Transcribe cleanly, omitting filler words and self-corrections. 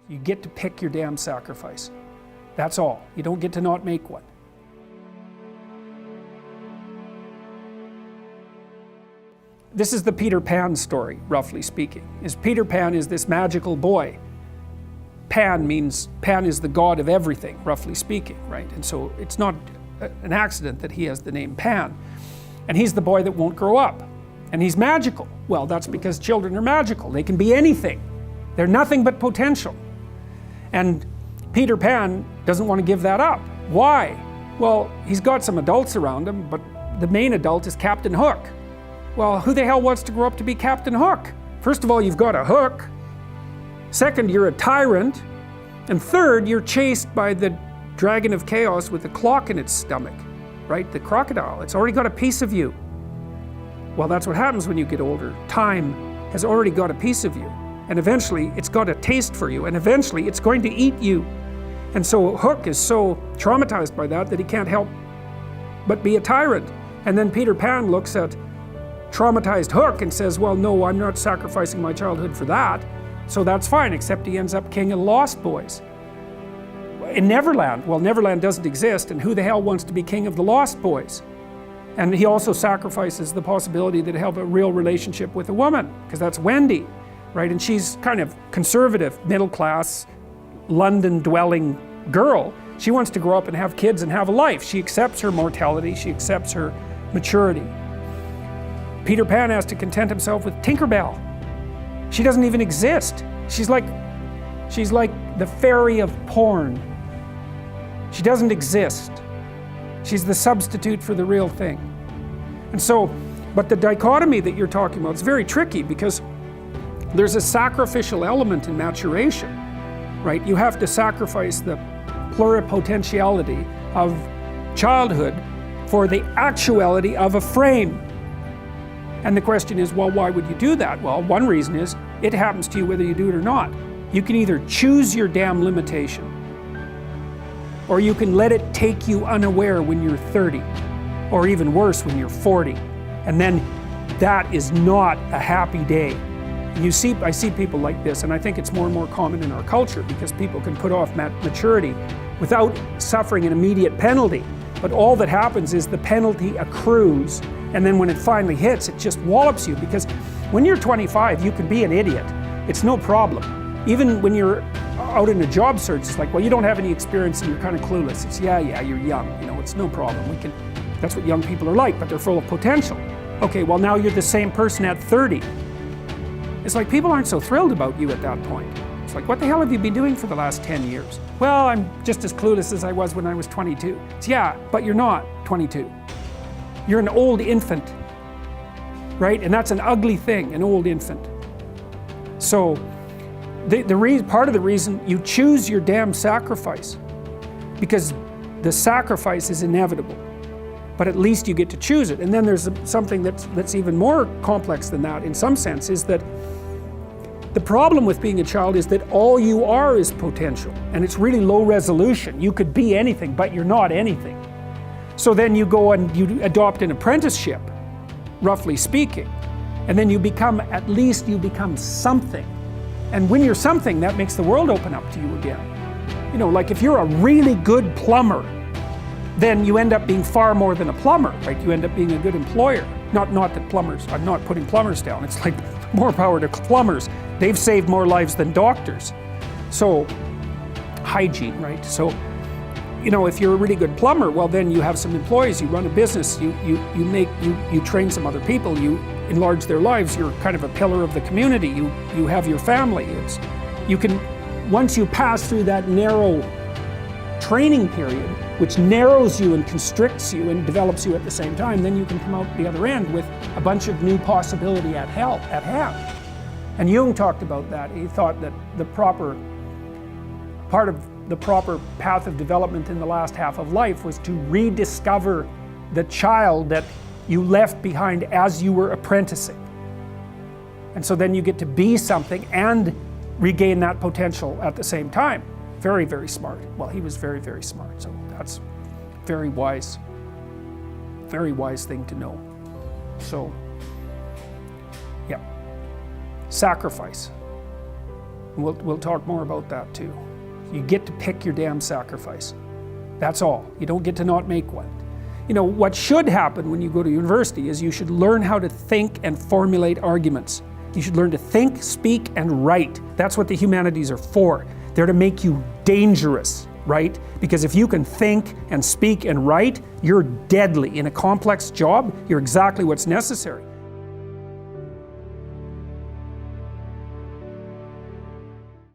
You get to pick your damn sacrifice. That's all. You don't get to not make one. This is the Peter Pan story, roughly speaking. Peter Pan is this magical boy. Pan is the god of everything, roughly speaking, right? And so it's not an accident that he has the name Pan. And he's the boy that won't grow up. And he's magical. Well, that's because children are magical. They can be anything. They're nothing but potential. And Peter Pan doesn't want to give that up. Why? Well, he's got some adults around him, but the main adult is Captain Hook. Well, who the hell wants to grow up to be Captain Hook? First of all, you've got a hook. Second, you're a tyrant. And third, you're chased by the dragon of chaos with a clock in its stomach, right? The crocodile. It's already got a piece of you. Well, that's what happens when you get older. Time has already got a piece of you. And eventually, it's got a taste for you. And eventually, it's going to eat you. And so Hook is so traumatized by that he can't help but be a tyrant. And then Peter Pan looks at traumatized Hook and says, well, no, I'm not sacrificing my childhood for that. So that's fine, except he ends up king of the Lost Boys. In Neverland, well, Neverland doesn't exist, and who the hell wants to be king of the Lost Boys? And he also sacrifices the possibility that he'll have a real relationship with a woman, because that's Wendy, right? And she's kind of conservative, middle-class, London-dwelling girl. She wants to grow up and have kids and have a life. She accepts her mortality, she accepts her maturity. Peter Pan has to content himself with Tinkerbell. She doesn't even exist. She's like the fairy of porn. She doesn't exist. She's the substitute for the real thing. And so, but the dichotomy that you're talking about is very tricky, because there's a sacrificial element in maturation, right? You have to sacrifice the pluripotentiality of childhood for the actuality of a frame. And the question is, well, why would you do that? Well, one reason is it happens to you whether you do it or not. You can either choose your damn limitation, or you can let it take you unaware when you're 30, or even worse, when you're 40. And then that is not a happy day. And I see people like this, and I think it's more and more common in our culture, because people can put off maturity without suffering an immediate penalty. But all that happens is the penalty accrues, and then when it finally hits, it just wallops you. Because when you're 25, you can be an idiot. It's no problem. Even when you're out in a job search, it's like, well, you don't have any experience and you're kind of clueless. It's, yeah, you're young, it's no problem. That's what young people are like, but they're full of potential. Okay, well, now you're the same person at 30. It's like people aren't so thrilled about you at that point. It's like, what the hell have you been doing for the last 10 years? Well, I'm just as clueless as I was when I was 22. It's, yeah, but you're not 22. You're an old infant, right? And that's an ugly thing, an old infant. So part of the reason you choose your damn sacrifice, because the sacrifice is inevitable, but at least you get to choose it. And then there's something that's even more complex than that in some sense, is that the problem with being a child is that all you are is potential, and it's really low resolution. You could be anything, but you're not anything. So then you go and you adopt an apprenticeship, roughly speaking, and then you become something. And when you're something, that makes the world open up to you again. Like if you're a really good plumber, then you end up being far more than a plumber, right? You end up being a good employer. Not that plumbers, I'm not putting plumbers down. It's like more power to plumbers. They've saved more lives than doctors. So, hygiene, right? So, if you're a really good plumber, well, then you have some employees, you run a business, you train some other people, you enlarge their lives, you're kind of a pillar of the community, you have your family. Once you pass through that narrow training period, which narrows you and constricts you and develops you at the same time, then you can come out the other end with a bunch of new possibility at hand. And Jung talked about that. He thought that part of the proper path of development in the last half of life was to rediscover the child that you left behind as you were apprenticing. And so then you get to be something and regain that potential at the same time. Very, very smart. Well, he was very, very smart. So that's very wise thing to know. So, yeah, sacrifice. We'll talk more about that too. You get to pick your damn sacrifice. That's all. You don't get to not make one. You know, what should happen when you go to university is you should learn how to think and formulate arguments. You should learn to think, speak, and write. That's what the humanities are for. They're to make you dangerous, right? Because if you can think and speak and write, you're deadly. In a complex job, you're exactly what's necessary.